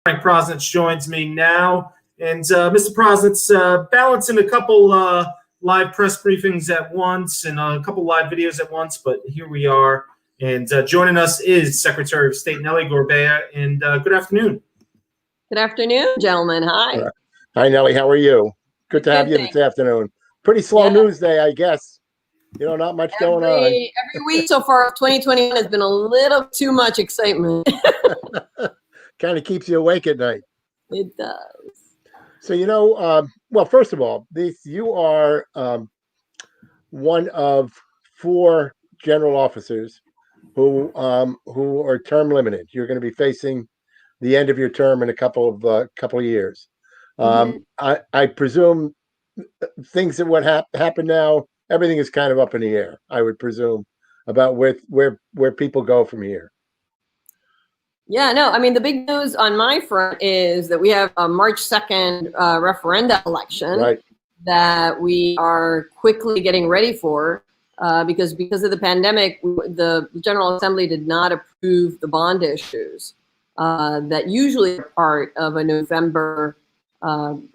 Frank Prosnitz joins me now. And Mr. Prosnitz, balancing a couple live press briefings at once and a couple live videos at once, but here we are. And joining us is Secretary of State Nellie Gorbea. And good afternoon. Good afternoon, gentlemen. Hi. Hi, Nellie. How are you? Good to have you this afternoon. Pretty slow news day, I guess. You know, not much going on. Every week so far, 2021 has been a little too much excitement. Kind of keeps you awake at night. It does. So, you know, well, first of all, you are one of 4 general officers who are term limited. You're going to be facing the end of your term in a couple of years. I presume things that would happen now, everything is kind of up in the air, I would presume, about where people go from here. Yeah, no, I mean, the big news on my front is that we have a March 2nd referenda election that we are quickly getting ready for because of the pandemic, the General Assembly did not approve the bond issues that usually are part of a November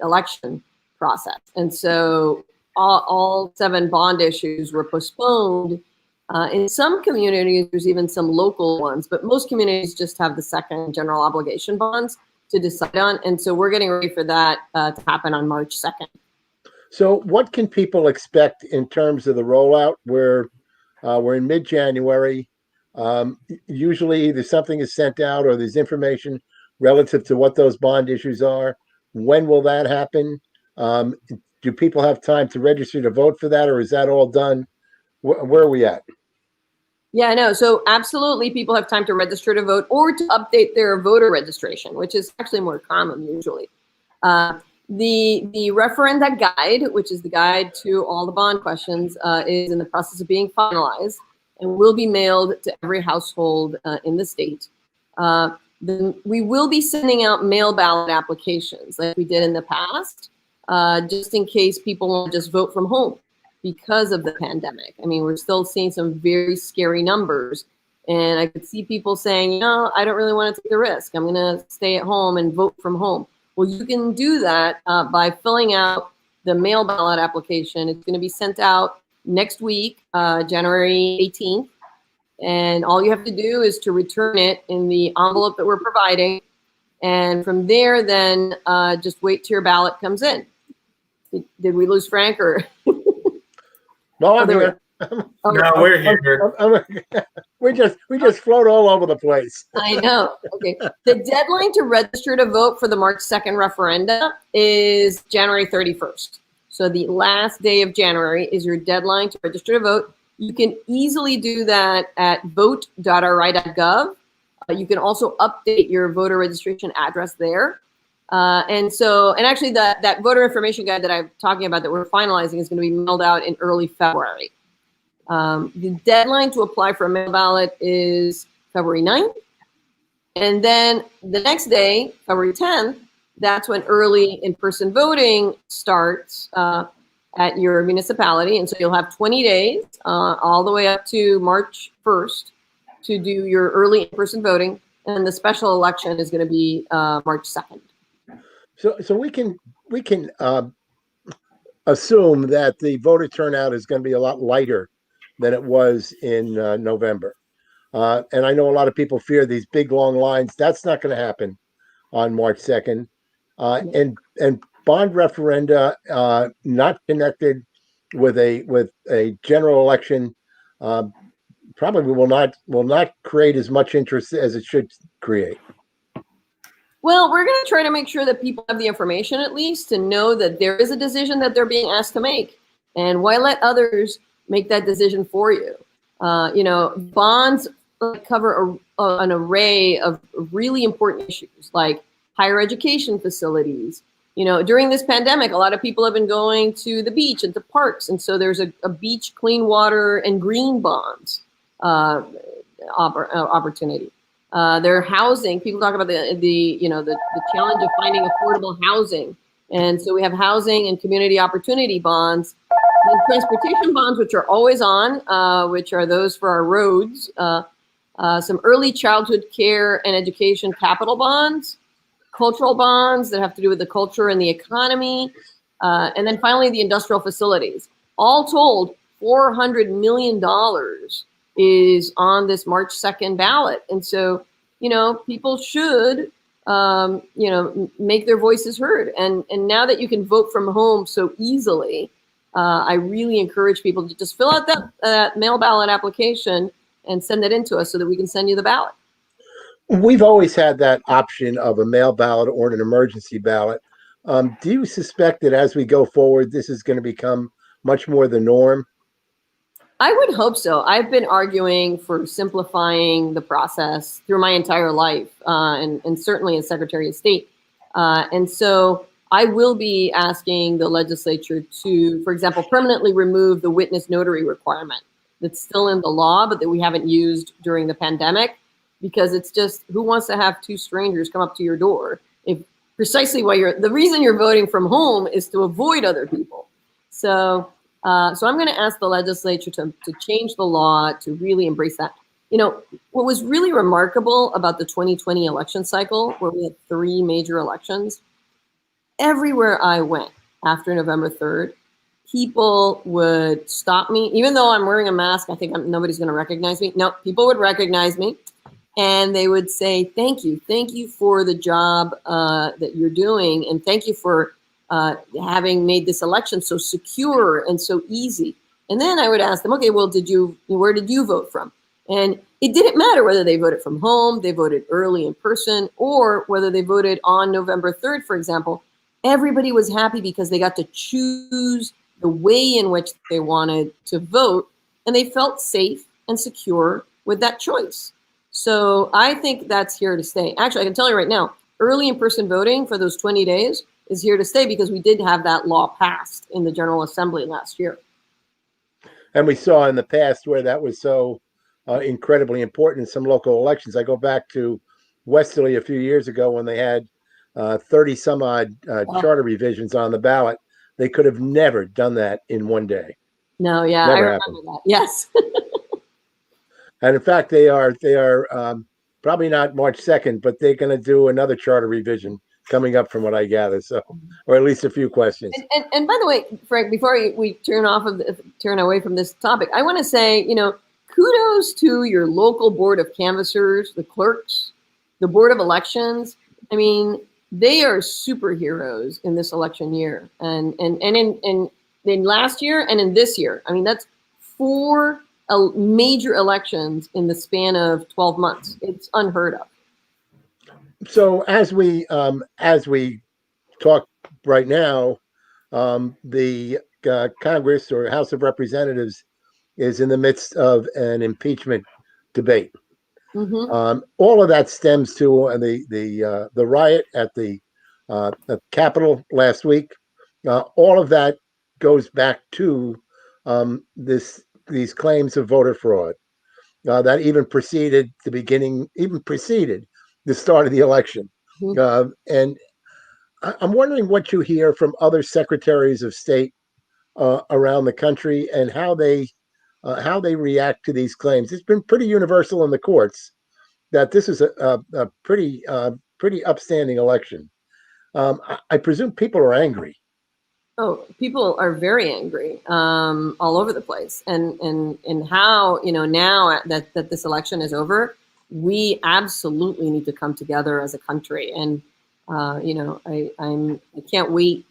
election process. And so all 7 bond issues were postponed. In some communities, there's even some local ones, but most communities just have the second general obligation bonds to decide on. And so we're getting ready for that to happen on March 2nd. So what can people expect in terms of the rollout? We're in mid-January. Usually either something is sent out or there's information relative to what those bond issues are. When will that happen? Do people have time to register to vote for that, or is that all done? Where are we at? Yeah, no. So absolutely, people have time to register to vote or to update their voter registration, which is actually more common usually. The referenda guide, which is the guide to all the bond questions, is in the process of being finalized and will be mailed to every household in the state. Then we will be sending out mail ballot applications like we did in the past, just in case people won't just vote from home because of the pandemic. I mean, we're still seeing some very scary numbers. And I could see people saying, you know, I don't really want to take the risk. I'm going to stay at home and vote from home. Well, you can do that by filling out the mail ballot application. It's going to be sent out next week, January 18th. And all you have to do is to return it in the envelope that we're providing. And from there, then just wait till your ballot comes in. Did we lose Frank or? No, I'm here. No, we're here. We just float all over the place. I know. Okay. The deadline to register to vote for the March 2nd referenda is January 31st. So the last day of January is your deadline to register to vote. You can easily do that at vote.ri.gov. You can also update your voter registration address there. And actually that voter information guide that I'm talking about that we're finalizing is going to be mailed out in early February. The deadline to apply for a mail ballot is February 9th. And then the next day, February 10th, that's when early in-person voting starts at your municipality. And so you'll have 20 days all the way up to March 1st to do your early in-person voting. And the special election is going to be March 2nd. So we can assume that the voter turnout is going to be a lot lighter than it was in November. And I know a lot of people fear these big, long lines. That's not going to happen on March 2nd. And bond referenda not connected with a general election probably will not create as much interest as it should create. Well, we're going to try to make sure that people have the information at least to know that there is a decision that they're being asked to make. And why let others make that decision for you? You know, bonds cover an array of really important issues like higher education facilities. You know, during this pandemic, a lot of people have been going to the beach and to parks. And so there's a beach clean water and green bonds opportunity. Their housing, people talk about the challenge of finding affordable housing. And so we have housing and community opportunity bonds, and transportation bonds, which are always on, which are those for our roads, some early childhood care and education capital bonds, cultural bonds that have to do with the culture and the economy, and then finally the industrial facilities. All told, $400 million is on this March 2nd ballot. And so, people should, make their voices heard. And now that you can vote from home so easily, I really encourage people to just fill out that mail ballot application and send it in to us so that we can send you the ballot. We've always had that option of a mail ballot or an emergency ballot. Do you suspect that as we go forward, this is going to become much more the norm? I would hope so. I've been arguing for simplifying the process through my entire life, and certainly as Secretary of State. And so I will be asking the legislature to, for example, permanently remove the witness notary requirement that's still in the law, but that we haven't used during the pandemic, because it's just, who wants to have two strangers come up to your door? If precisely the reason you're voting from home is to avoid other people. So I'm going to ask the legislature to change the law to really embrace that. What was really remarkable about the 2020 election cycle, where we had 3 major elections, everywhere I went after November 3rd, people would stop me. Even though I'm wearing a mask, I think nobody's going to recognize me. No, people would recognize me. And they would say, thank you for the job that you're doing. And thank you for having made this election so secure and so easy. And then I would ask them, okay, well, where did you vote from? And it didn't matter whether they voted from home, they voted early in person, or whether they voted on November 3rd, for example. Everybody was happy because they got to choose the way in which they wanted to vote, and they felt safe and secure with that choice. So I think that's here to stay. Actually, I can tell you right now, early in-person voting for those 20 days is here to stay, because we did have that law passed in the General Assembly last year. And we saw in the past where that was so incredibly important in some local elections. I go back to Westerly a few years ago when they had 30 some odd charter revisions on the ballot. They could have never done that in one day. No, yeah, Never I remember that. Yes. And in fact, they are probably not March 2nd, but they're going to do another charter revision coming up, from what I gather. So, or at least a few questions. And by the way, Frank, before we turn away from this topic, I want to say, kudos to your local board of canvassers, the clerks, the board of elections. I mean, they are superheroes in this election year, and in last year and in this year. I mean, that's 4 major elections in the span of 12 months. It's unheard of. So as we talk right now, the Congress or House of Representatives is in the midst of an impeachment debate. Mm-hmm. All of that stems to the riot at the Capitol last week. All of that goes back to these claims of voter fraud that even preceded the start of the election. Mm-hmm. And I'm wondering what you hear from other secretaries of state around the country, and how they react to these claims. It's been pretty universal in the courts that this is a pretty upstanding election. I presume people are angry. Oh, people are very angry all over the place. And how, now that this election is over, we absolutely need to come together as a country. And, I can't wait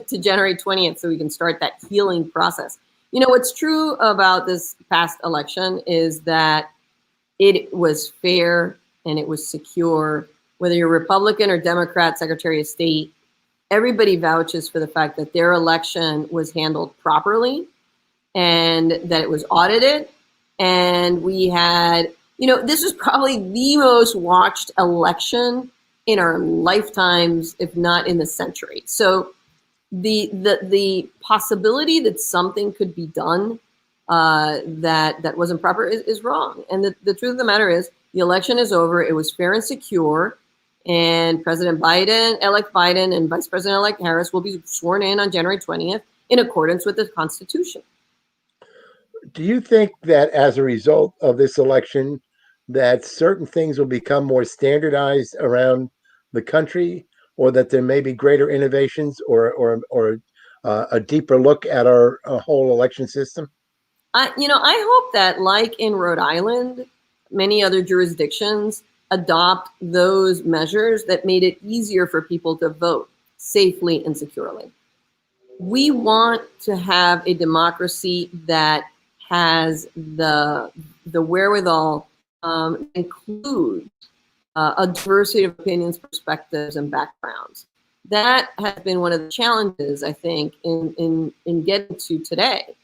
to January 20th so we can start that healing process. What's true about this past election is that it was fair and it was secure. Whether you're Republican or Democrat Secretary of State, everybody vouches for the fact that their election was handled properly and that it was audited. And we had, this was probably the most watched election in our lifetimes, if not in the century. So the possibility that something could be done that wasn't proper is wrong. And the truth of the matter is, the election is over. It was fair and secure. And President Biden-elect Biden and Vice President-elect Harris will be sworn in on January 20th in accordance with the Constitution. Do you think that as a result of this election, that certain things will become more standardized around the country, or that there may be greater innovations or a deeper look at our whole election system? I hope that, like in Rhode Island, many other jurisdictions adopt those measures that made it easier for people to vote safely and securely. We want to have a democracy that has the wherewithal include a diversity of opinions, perspectives, and backgrounds. That has been one of the challenges, I think, in getting to today,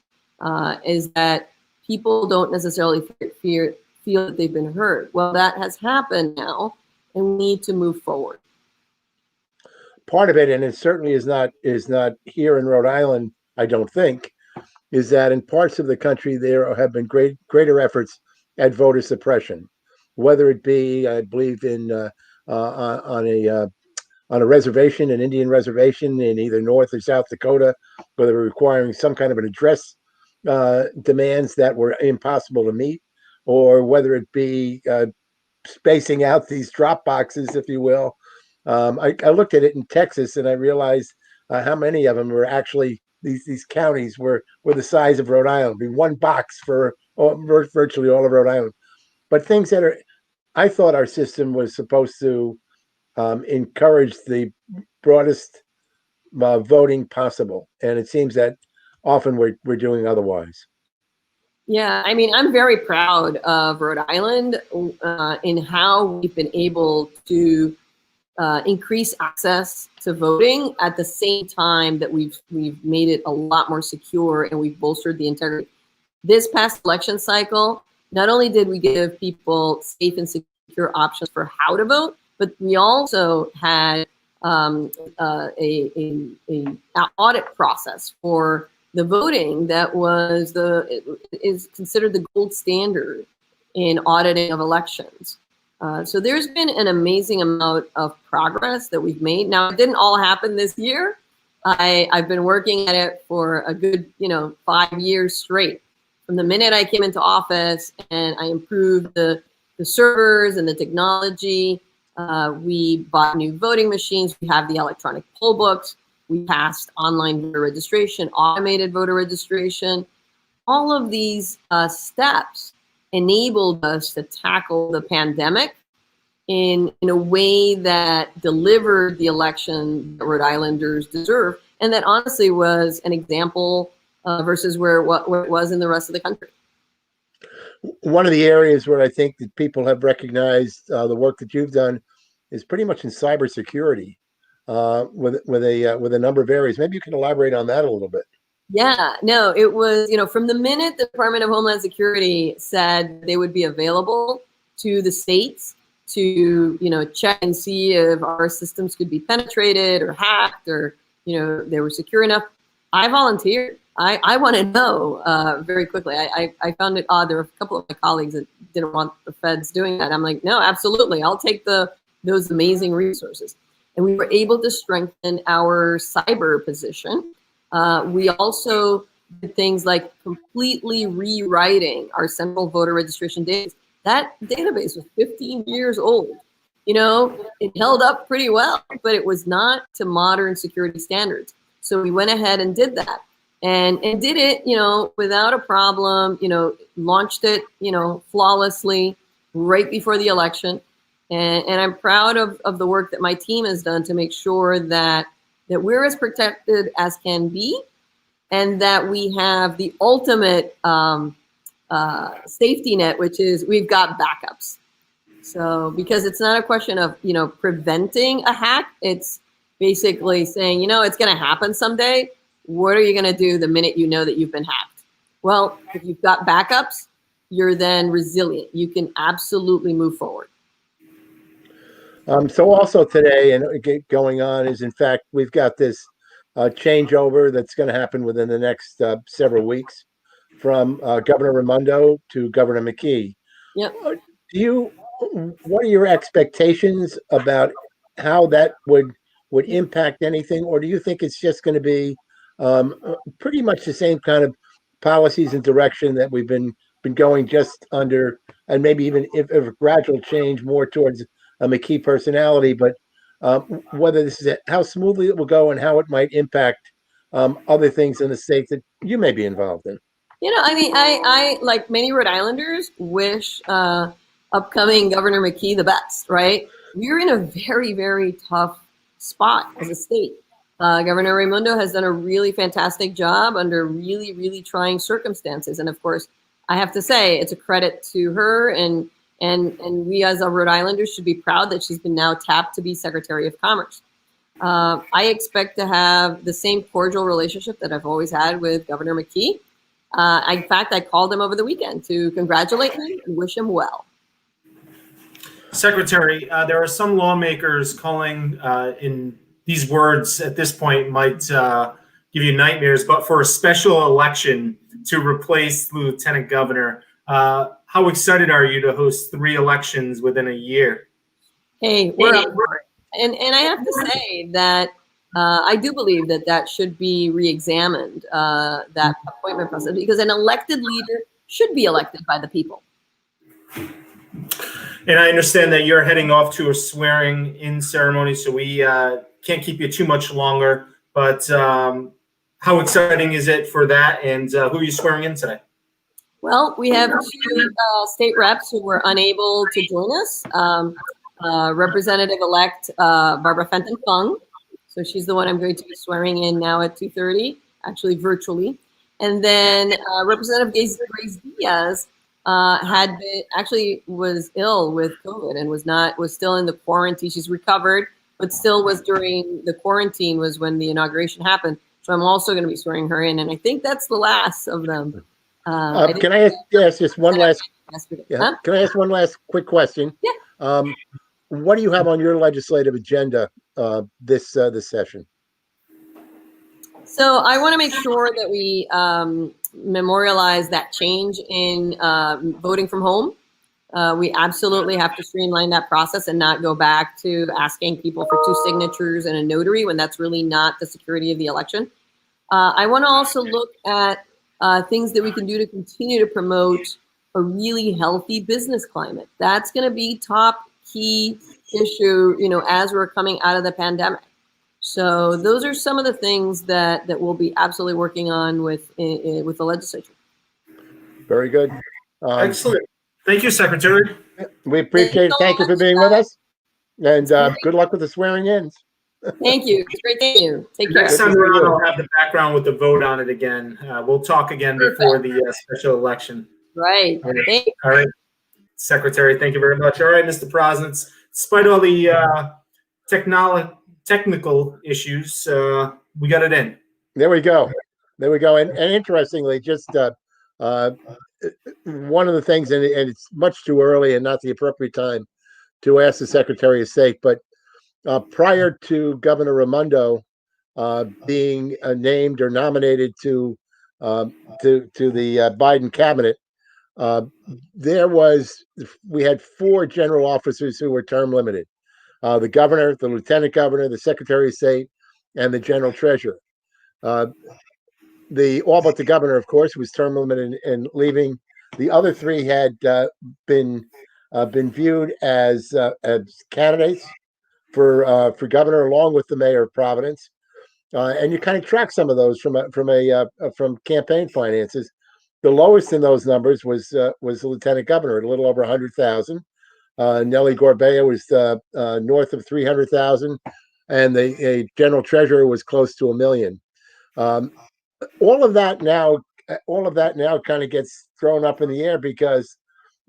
is that people don't necessarily feel that they've been heard. Well, that has happened now, and we need to move forward. Part of it, and it certainly is not here in Rhode Island, I don't think, is that in parts of the country there have been greater efforts at voter suppression, whether it be, I believe, on a reservation, an Indian reservation in either North or South Dakota, where they were requiring some kind of an address demands that were impossible to meet, or whether it be spacing out these drop boxes, if you will. I looked at it in Texas and I realized how many of them were actually these counties were the size of Rhode Island. Be one box for virtually all of Rhode Island. But things that are, I thought our system was supposed to encourage the broadest voting possible, and it seems that often we're doing otherwise. Yeah, I mean, I'm very proud of Rhode Island in how we've been able to increase access to voting at the same time that we've made it a lot more secure and we've bolstered the integrity. This past election cycle, not only did we give people safe and secure options for how to vote, but we also had an audit process for the voting that is considered the gold standard in auditing of elections. So there's been an amazing amount of progress that we've made. Now, it didn't all happen this year. I've been working at it for a good 5 years straight. From the minute I came into office, and I improved the servers and the technology. We bought new voting machines. We have the electronic poll books. We passed online voter registration, automated voter registration. All of these steps enabled us to tackle the pandemic in a way that delivered the election that Rhode Islanders deserve, and that honestly was an example versus where it was in the rest of the country. One of the areas where I think that people have recognized the work that you've done is pretty much in cybersecurity, with a number of areas. Maybe you can elaborate on that a little bit. Yeah, no, it was, from the minute the Department of Homeland Security said they would be available to the states to, check and see if our systems could be penetrated or hacked or, they were secure enough, I volunteered. I want to know very quickly. I found it odd. There were a couple of my colleagues that didn't want the feds doing that. I'm like, no, absolutely. I'll take those amazing resources. And we were able to strengthen our cyber position. We also did things like completely rewriting our central voter registration database. That database was 15 years old. It held up pretty well, but it was not to modern security standards. So we went ahead and did that. And did it, without a problem, launched it, flawlessly right before the election. And I'm proud of the work that my team has done to make sure that we're as protected as can be, and that we have the ultimate safety net, which is we've got backups. So because it's not a question of, preventing a hack, it's basically saying, it's going to happen someday. What are you going to do the minute you know that you've been hacked? Well, if you've got backups, you're then resilient. You can absolutely move forward. So also today and going on is, in fact, we've got this changeover that's going to happen within the next several weeks from Governor Raimondo to Governor McKee. Yep. What are your expectations about how that would impact anything, or do you think it's just going to be pretty much the same kind of policies and direction that we've been going just under, and maybe even if a gradual change more towards a McKee personality, but whether this is how smoothly it will go and how it might impact other things in the state that you may be involved in. I mean, I like many Rhode Islanders, wish upcoming Governor McKee the best, right? We're in a very, very tough spot as a state. Governor Raimundo has done a really fantastic job under really, really trying circumstances. And of course, I have to say it's a credit to her, and we as Rhode Islanders should be proud that she's been now tapped to be Secretary of Commerce. I expect to have the same cordial relationship that I've always had with Governor McKee. In fact, I called him over the weekend to congratulate him and wish him well. Secretary, there are some lawmakers calling in these words at this point might give you nightmares, but for a special election to replace the lieutenant governor. How excited are you to host 3 elections within a year? Hey, we're up for it. And I have to say that I do believe that should be re-examined, that appointment process, because an elected leader should be elected by the people. And I understand that you're heading off to a swearing-in ceremony, so we can't keep you too much longer. But how exciting is it for that, and who are you swearing in today? Well, we have 2 state reps who were unable to join us. Representative-elect Barbara Fenton Fung. So she's the one I'm going to be swearing in now at 2:30, actually virtually. And then Representative Grace Diaz was ill with COVID and was still in the quarantine. She's recovered, but still was during the quarantine was when the inauguration happened. So I'm also going to be swearing her in, and I think that's the last of them. Can I ask just one last? Yeah. Can I ask one last quick question? Yeah. What do you have on your legislative agenda this session? So I want to make sure that we memorialize that change in voting from home. We absolutely have to streamline that process and not go back to asking people for 2 signatures and a notary when that's really not the security of the election. I want to also look at things that we can do to continue to promote a really healthy business climate. That's going to be top key issue, as we're coming out of the pandemic. So those are some of the things that we'll be absolutely working on with the legislature. Very good. Excellent. Thank you, Secretary. We appreciate it. Thank you for being with us. And good luck with the swearing-ins. Thank you. It's great to you. Take care. Next time around, I'll have the background with the vote on it again. We'll talk again before the special election. Right. All right. Secretary, thank you very much. All right, Mr. Prosnitz, despite all the technical issues, we got it in. There we go. And interestingly, just one of the things, and it's much too early and not the appropriate time to ask the Secretary of State, but prior to Governor Raimundo being named or nominated to the Biden cabinet, we had 4 general officers who were term limited: the governor, the lieutenant governor, the Secretary of State, and the general treasurer. All but the governor, of course, was term limited and leaving. The other 3 had been viewed as candidates for governor, along with the mayor of Providence. And you kind of track some of those from campaign finances. The lowest in those numbers was the lieutenant governor at a little over 100,000. Nellie Gorbea was north of 300,000, and the general treasurer was close to $1 million. All of that now kind of gets thrown up in the air because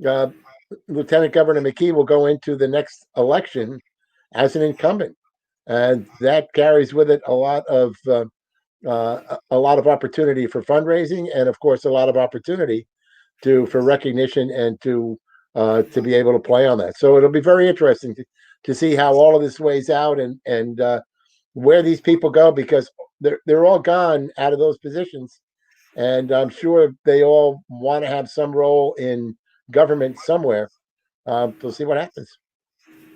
Lieutenant Governor McKee will go into the next election as an incumbent, and that carries with it a lot of opportunity for fundraising, and of course a lot of opportunity for recognition and to be able to play on that. So it'll be very interesting to see how all of this weighs out and where these people go, because they're all gone out of those positions, and I'm sure they all want to have some role in government somewhere. We'll see what happens.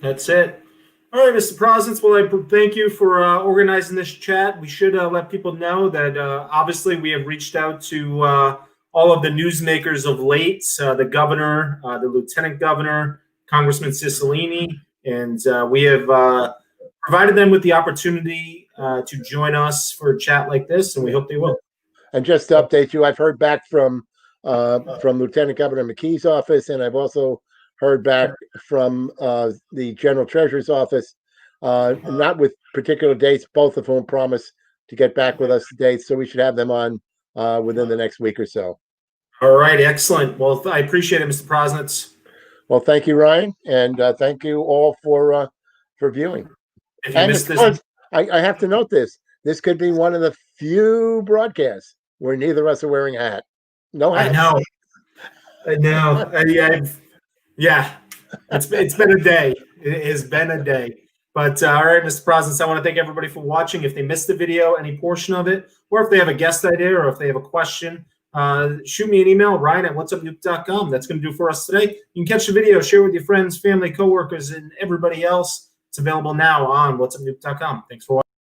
That's it. All right, Mr. Prosnitz, well, I thank you for organizing this chat. We should let people know that obviously we have reached out to all of the newsmakers of late, the governor, the lieutenant governor, Congressman Cicilline, and we have provided them with the opportunity to join us for a chat like this, and we hope they will. And just to update you, I've heard back from Lieutenant Governor McKee's office, and I've also heard back from the General Treasurer's office, not with particular dates, both of whom promise to get back with us dates, so we should have them on within the next week or so. All right, excellent. Well, I appreciate it, Mr. Prosnitz. Well, thank you, Ryan, and thank you all for viewing. If you And missed of this, course, I have to note this. This could be one of the few broadcasts where neither of us are wearing a hat. No hat. I know. Yeah, it's been a day. It has been a day. But all right, Mr. Prosnitz, I want to thank everybody for watching. If they missed the video, any portion of it, or if they have a guest idea, or if they have a question, shoot me an email, ryan@whatsupnewp.com. That's going to do for us today. You can catch the video, share with your friends, family, coworkers, and everybody else. It's available now on whatsupnewp.com. Thanks for watching.